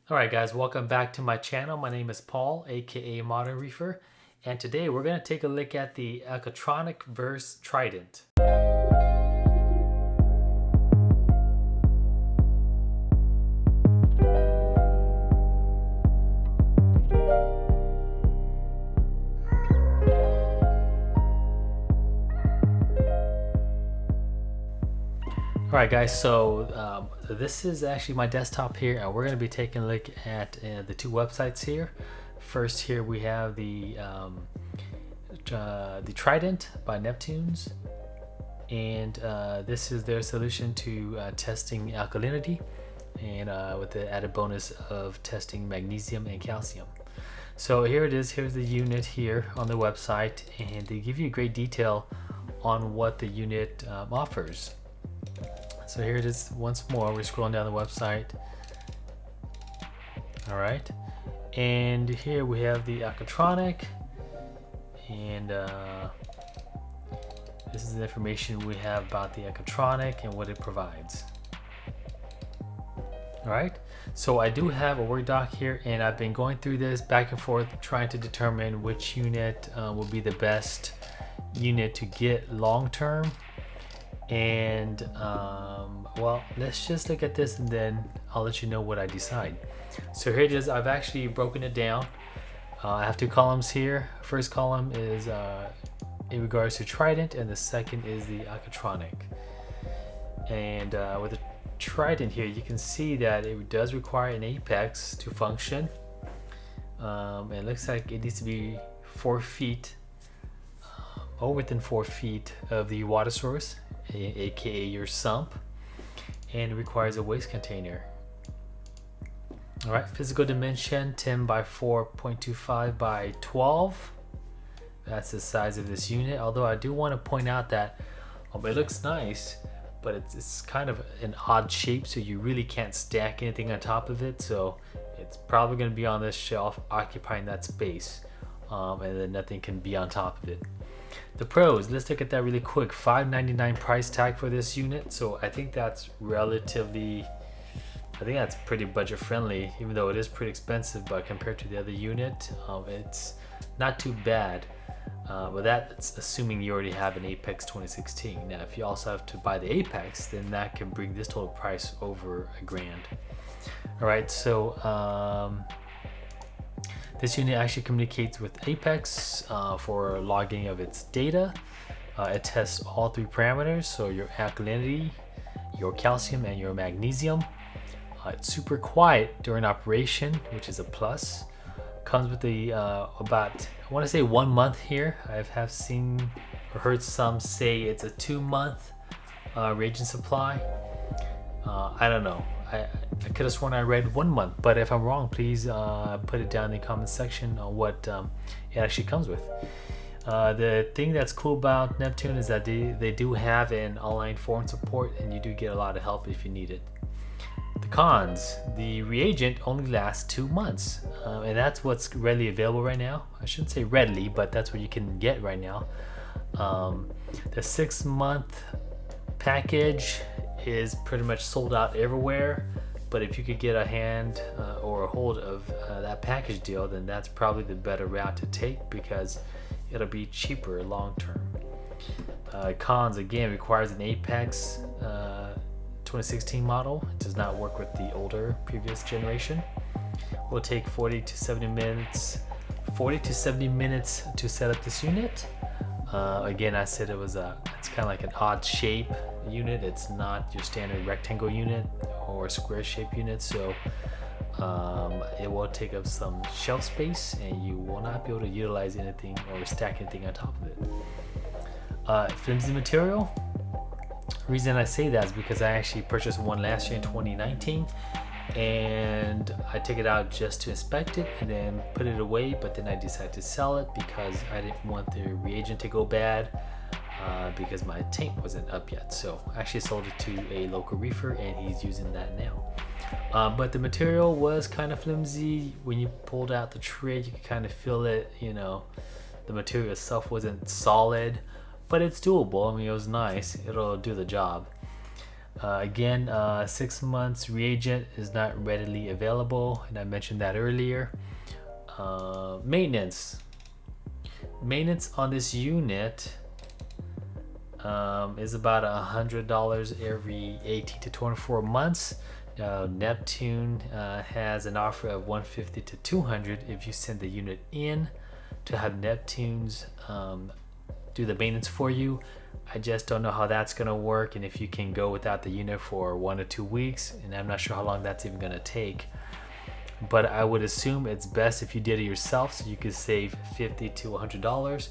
Alright guys, welcome back to my channel. My name is Paul, aka Modern Reefer, and today we're going to take a look at the Alkatronic vs Trident. Alright guys, so this is actually my desktop here, and we're going to be taking a look at the two websites here. First here we have the Trident by Neptune's, and this is their solution to testing alkalinity, and with the added bonus of testing magnesium and calcium. So here it is, here's the unit here on the website, and they give you great detail on what the unit offers. So here it is once more. We're scrolling down the website. All right, and here we have the Acatronic, and this is the information we have about the Acatronic and what it provides. All right, so I do have a Word doc here, and I've been going through this back and forth trying to determine which unit will be the best unit to get long term. And well, let's just look at this and then I'll let you know what I decide. So here it is. I've actually broken it down. I have two columns here. First column is in regards to Trident, and the second is the Acatronic. And with the Trident here, you can see that it does require an apex to function. It looks like it needs to be 4 feet or within 4 feet of the water source, aka your sump, and it requires a waste container. All right, physical dimension 10 by 4.25 by 12. That's the size of this unit. Although I do want to point out that it looks nice, but it's kind of an odd shape, so you really can't stack anything on top of it. So it's probably going to be on this shelf occupying that space, and then nothing can be on top of it. The pros, let's look at that really quick. $5.99 price tag for this unit, so I think that's that's pretty budget friendly, even though it is pretty expensive. But compared to the other unit, it's not too bad. But that's assuming you already have an Apex 2016. Now if you also have to buy the Apex, then that can bring this total price over $1,000. All right, so this unit actually communicates with Apex for logging of its data. It tests all 3 parameters, so your alkalinity, your calcium, and your magnesium. It's super quiet during operation, which is a plus. Comes with the about, I want to say 1 month here. I have seen or heard some say it's a 2-month reagent supply. I don't know. I could have sworn I read 1 month, but if I'm wrong, please put it down in the comment section on what it actually comes with. The thing that's cool about Neptune is that they do have an online forum support, and you do get a lot of help if you need it. The cons, the reagent only lasts 2 months, and that's what's readily available right now. I shouldn't say readily, but that's what you can get right now. The 6-month package is pretty much sold out everywhere, but if you could get a hand or a hold of that package deal, then that's probably the better route to take, because it'll be cheaper long term. Cons, again, requires an Apex 2016 model. It does not work with the older previous generation. Will take 40 to 70 minutes to set up this unit. Again, I said it's kind of like an odd shape unit. It's not your standard rectangle unit or square shape unit, so it will take up some shelf space, and you will not be able to utilize anything or stack anything on top of it. Flimsy material. Reason I say that is because I actually purchased one last year in 2019, and I took it out just to inspect it and then put it away, but then I decided to sell it because I didn't want the reagent to go bad, because my tank wasn't up yet. So I actually sold it to a local reefer, and he's using that now. But the material was kind of flimsy. When you pulled out the tray, you could kind of feel it, the material itself wasn't solid, but it's doable. I mean, it was nice. It'll do the job. Again, 6 months reagent is not readily available, and I mentioned that earlier. Maintenance on this unit is about $100 every 18 to 24 months. Neptune has an offer of $150 to $200 if you send the unit in to have Neptune's do the maintenance for you. I just don't know how that's going to work, and if you can go without the unit for 1 or 2 weeks, and I'm not sure how long that's even going to take. But I would assume it's best if you did it yourself, so you could save $50 to $100,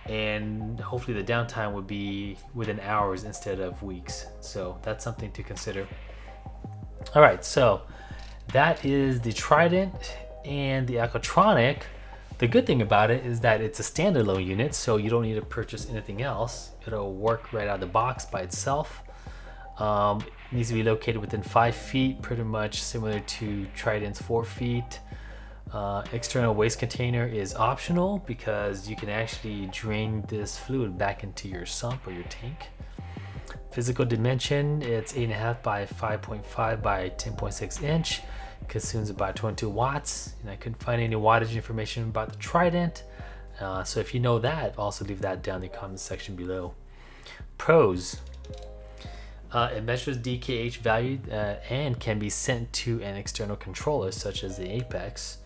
and hopefully the downtime would be within hours instead of weeks. So that's something to consider. All right, so that is the Trident and the Acatronic. The good thing about it is that it's a standalone unit, so you don't need to purchase anything else. It'll work right out of the box by itself. It needs to be located within 5 feet, pretty much similar to Trident's 4 feet. External waste container is optional because you can actually drain this fluid back into your sump or your tank. Physical dimension, it's 8.5 by 5.5 by 10.6 inch. Consumes about 22 watts, and I couldn't find any wattage information about the Trident. So if you know that, also leave that down in the comment section below. Pros. It measures DKH value and can be sent to an external controller such as the Apex.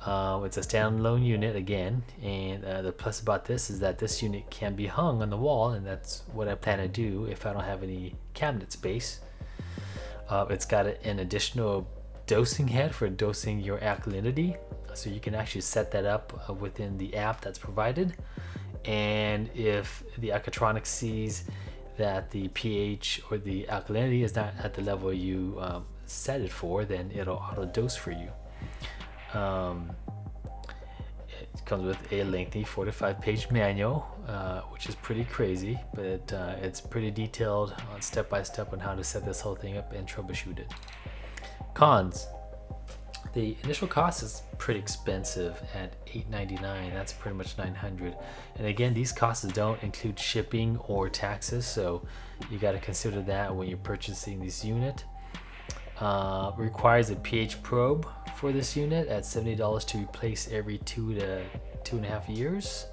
It's a standalone unit again, and the plus about this is that this unit can be hung on the wall, and that's what I plan to do if I don't have any cabinet space. It's got an additional dosing head for dosing your alkalinity, so you can actually set that up within the app that's provided. And if the Acatronic sees that the pH or the alkalinity is not at the level you set it for, then it'll auto dose for you. It comes with a lengthy 45-page manual, which is pretty crazy, but it's pretty detailed on step by step on how to set this whole thing up and troubleshoot it. Cons. The initial cost is pretty expensive at $899. That's pretty much $900. And again, these costs don't include shipping or taxes, so you got to consider that when you're purchasing this unit. Requires a pH probe for this unit at $70 to replace every 2 to 2.5 years.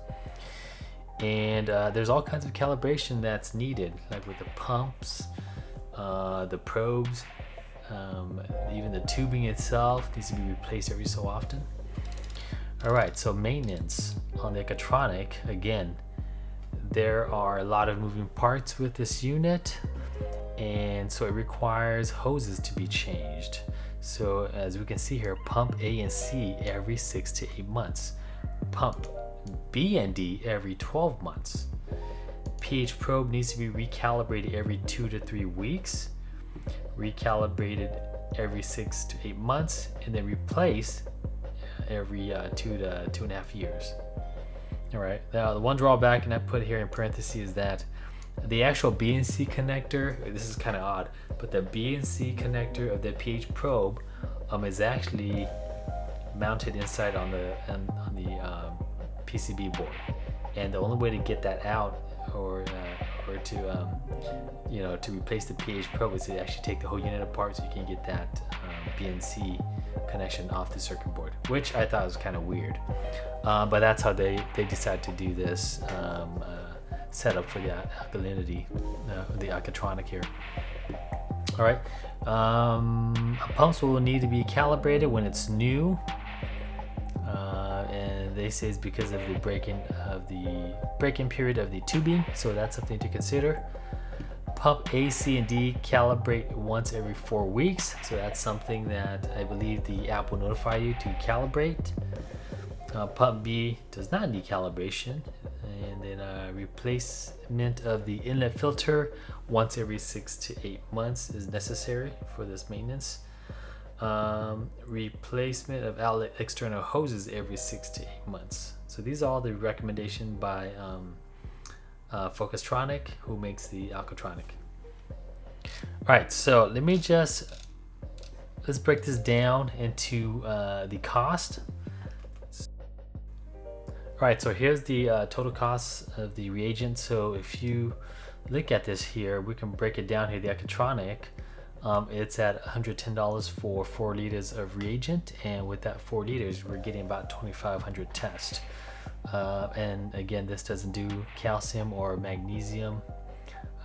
And there's all kinds of calibration that's needed, like with the pumps, the probes. Even the tubing itself needs to be replaced every so often. Alright, so maintenance on the Acatronic. Again, there are a lot of moving parts with this unit, and so it requires hoses to be changed. So as we can see here, pump A and C every 6 to 8 months. Pump B and D every 12 months. pH probe needs to be recalibrated every 2 to 3 weeks. Recalibrated every 6 to 8 months, and then replace every 2 to 2.5 years. All right, now the one drawback, and I put here in parentheses, is that the actual B and C connector, this is kind of odd, but the B and C connector of the pH probe is actually mounted inside on the PCB board, and the only way to get that out or to replace the pH probe is to actually take the whole unit apart, so you can get that BNC connection off the circuit board, which I thought was kind of weird, but that's how they decided to do this setup for the alkalinity, the Alkatronic here. All right, pumps will need to be calibrated when it's new, and they say it's because of the break-in period of the tubing, so that's something to consider. Pump A, C, and D calibrate once every 4 weeks, so that's something that I believe the app will notify you to calibrate. Pump B does not need calibration, and then replacement of the inlet filter once every 6 to 8 months is necessary for this maintenance. Replacement of outlet external hoses every 6 to 8 months. So these are all the recommendations by Focustronic, who makes the Alkatronic. Alright, so let's break this down into the cost. Alright, so here's the total cost of the reagent. So if you look at this here, we can break it down here. The Acatronic, it's at $110 for 4 liters of reagent, and with that 4 liters, we're getting about 2,500 tests. And again, this doesn't do calcium or magnesium.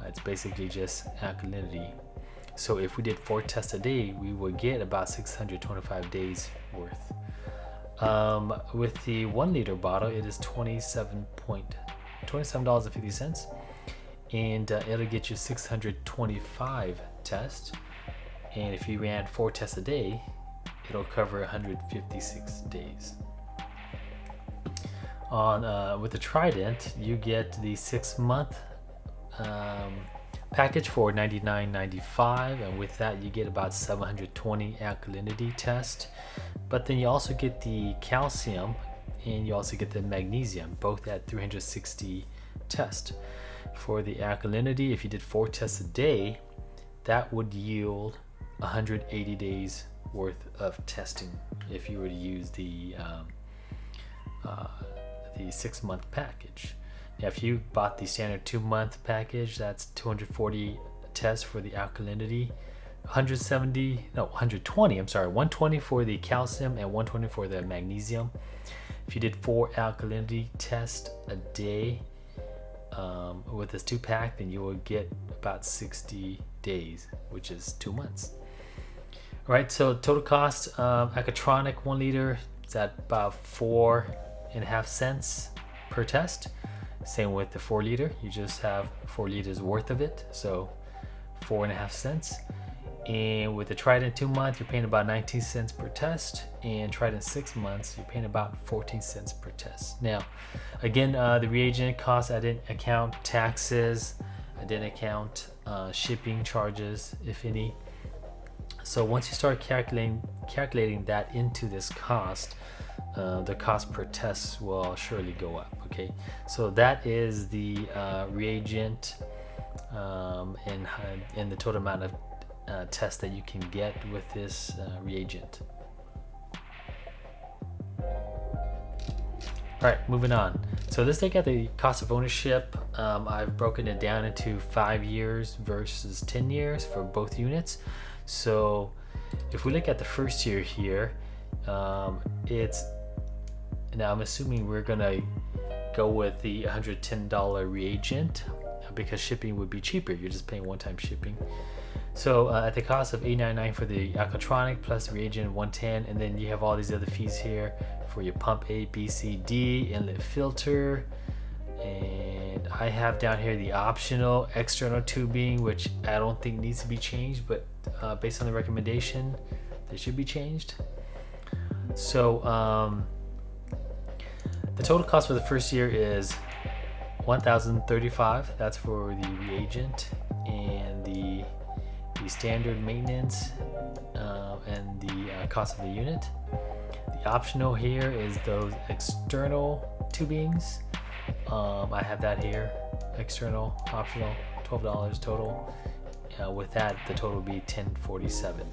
It's basically just alkalinity. So if we did 4 tests a day, we would get about 625 days worth. With the 1 liter bottle, it is $27.50, and it'll get you 625 tests. And if you ran 4 tests a day, it'll cover 156 days. With the Trident, you get the 6-month package for $99.95, and with that you get about 720 alkalinity tests. But then you also get the calcium and you also get the magnesium, both at 360 tests. For the alkalinity, if you did 4 tests a day, that would yield 180 days worth of testing if you were to use the 6-month package. Now, if you bought the standard 2-month package, that's 240 tests for the alkalinity, 120 for the calcium and 120 for the magnesium. If you did 4 alkalinity tests a day with this 2-pack, then you will get about 60 days, which is 2 months. All right, so total cost, Acatronic 1 liter is at about 4.5 cents per test. Same with the 4 liter, you just have 4 liters worth of it, so 4.5 cents. And with the Trident 2-month, you're paying about 19 cents per test, and Trident 6 months, you're paying about 14 cents per test. Now, again, the reagent costs, I didn't account taxes, I didn't account shipping charges, if any. So once you start calculating that into this cost, the cost per test will surely go up. Okay, so that is the reagent and the total amount of tests that you can get with this reagent. All right, moving on. So let's take out the cost of ownership. I've broken it down into 5 years versus 10 years for both units. So if we look at the first year here, now I'm assuming we're gonna go with the $110 reagent because shipping would be cheaper. You're just paying one-time shipping. So at the cost of $8.99 for the Alkatronic plus reagent $110, and then you have all these other fees here for your pump A, B, C, D, inlet filter, and I have down here the optional external tubing, which I don't think needs to be changed, but based on the recommendation, they should be changed. So the total cost for the first year is $1,035. That's for the reagent and the standard maintenance and the cost of the unit. The optional here is those external tubings. I have that here, external, optional, $12 total. With that, the total would be $1,047.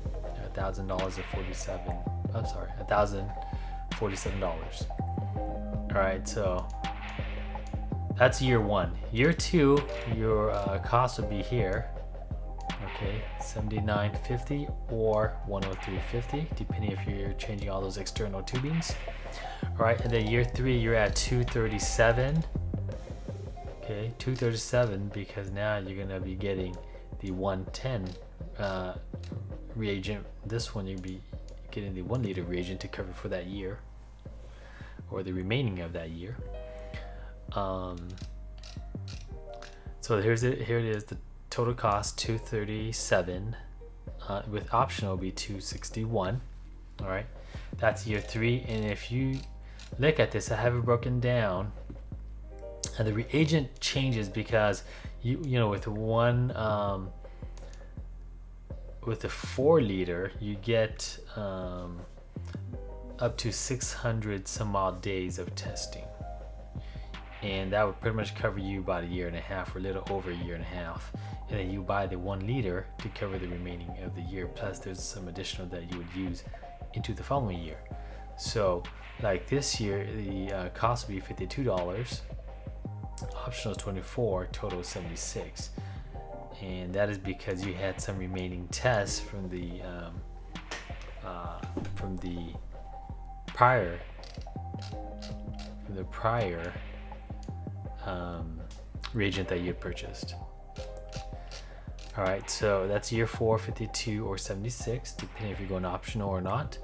$1,047. All right, so that's year 1. Year 2, your cost would be here. Okay, $79.50 or $103.50, depending if you're changing all those external tubings. All right, and then year 3, you're at $237. Okay, $237 because now you're gonna be getting the 110 reagent. This one you'll be getting the 1 liter reagent to cover for that year, or the remaining of that year. So here it is. The total cost $237. With optional will be $261. All right, that's year 3. And if you look at this, I have it broken down. And the reagent changes because you know with the 4 liter you get up to 600 some odd days of testing, and that would pretty much cover you about 1.5 years or a little over 1.5 years. And then you buy the 1 liter to cover the remaining of the year, plus there's some additional that you would use into the following year. So like this year, the cost would be $52. Optional is 24, total is 76, and that is because you had some remaining tests from the prior reagent that you had purchased. All right, so that's year 4, 52 or 76, depending if you're going optional or not.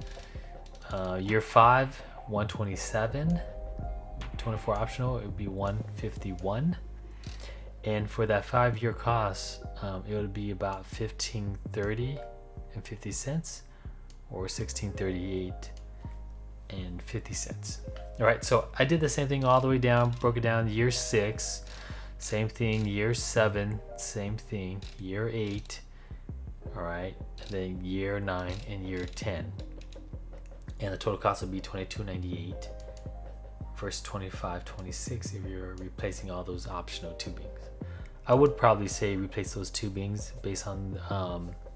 Year 5, 127. 24 optional, it would be 151. And for that 5-year cost, it would be about $15.30 and 50 cents, or $16.38 and 50 cents. All right, so I did the same thing all the way down, broke it down. Year 6, same thing. Year 7, same thing. Year 8, all right, and then year 9 and year 10. And the total cost would be $22.98 versus $25.26 if you're replacing all those optional tubings. I would probably say replace those tubings based on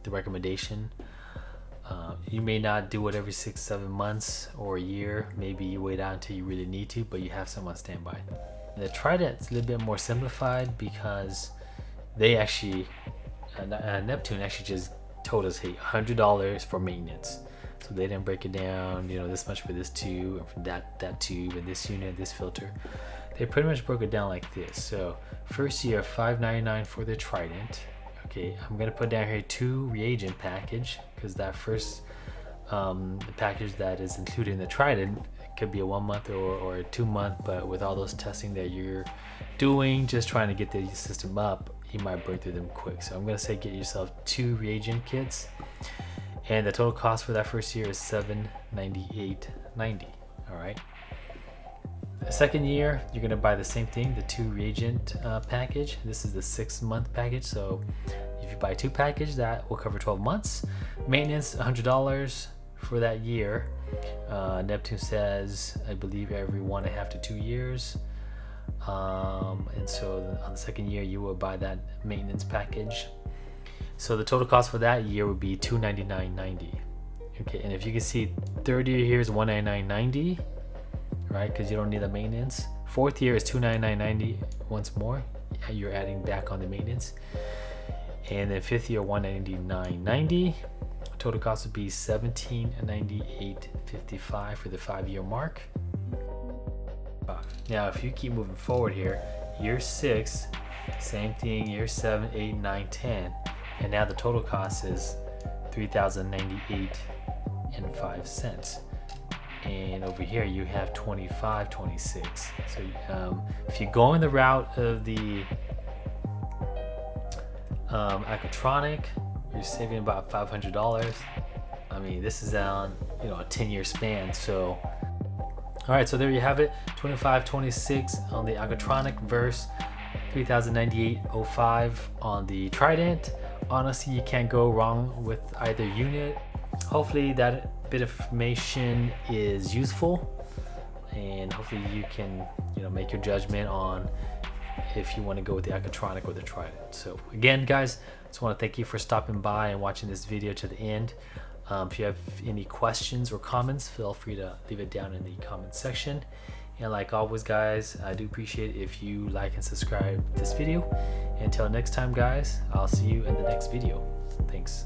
the recommendation. You may not do it every 6-7 months or a year. Maybe you wait out until you really need to, but you have some on standby. The Trident's a little bit more simplified because they actually, Neptune actually just told us, hey, $100 for maintenance. So they didn't break it down, you know, this much for this tube, and for that tube, and this unit, this filter. They pretty much broke it down like this. So first year, $5.99 for the Trident. Okay, I'm gonna put down here 2 reagent package, because that first the package that is included in the Trident, it could be a 1 month or a 2 month, but with all those testing that you're doing, just trying to get the system up, you might burn through them quick. So I'm gonna say get yourself 2 reagent kits, and the total cost for that first year is $798.90. All right. The second year, you're gonna buy the same thing, the 2 reagent package. This is the 6-month package. So if you buy 2 packages, that will cover 12 months. Maintenance, $100 for that year. Neptune says, I believe, every 1.5 to 2 years. And so on the second year, you will buy that maintenance package. So the total cost for that year would be $299.90. Okay, and if you can see, third year here is $199.90. Right, because you don't need the maintenance. Fourth year is $299.90 once more. You're adding back on the maintenance. And then fifth year, $199.90. Total cost would be $1798.55 for the 5-year mark. Now, if you keep moving forward here, year 6, same thing. Year 7, 8, 9, 10, and now the total cost is $3,098.05. And over here you have $25.26. So if you go in the route of the Acatronic, you're saving about $500. I mean, this is on, you know, a 10-year span. So all right, so there you have it, $25.26 on the Alkatronic versus $3,098.05 on the Trident. Honestly, you can't go wrong with either unit. Hopefully that bit of information is useful, and hopefully you can, you know, make your judgment on if you want to go with the Acatronic or the Trident. So again, guys, just want to thank you for stopping by and watching this video to the end. If you have any questions or comments, feel free to leave it down in the comment section. And like always, guys, I do appreciate it if you like and subscribe this video. Until next time, guys, I'll see you in the next video. Thanks.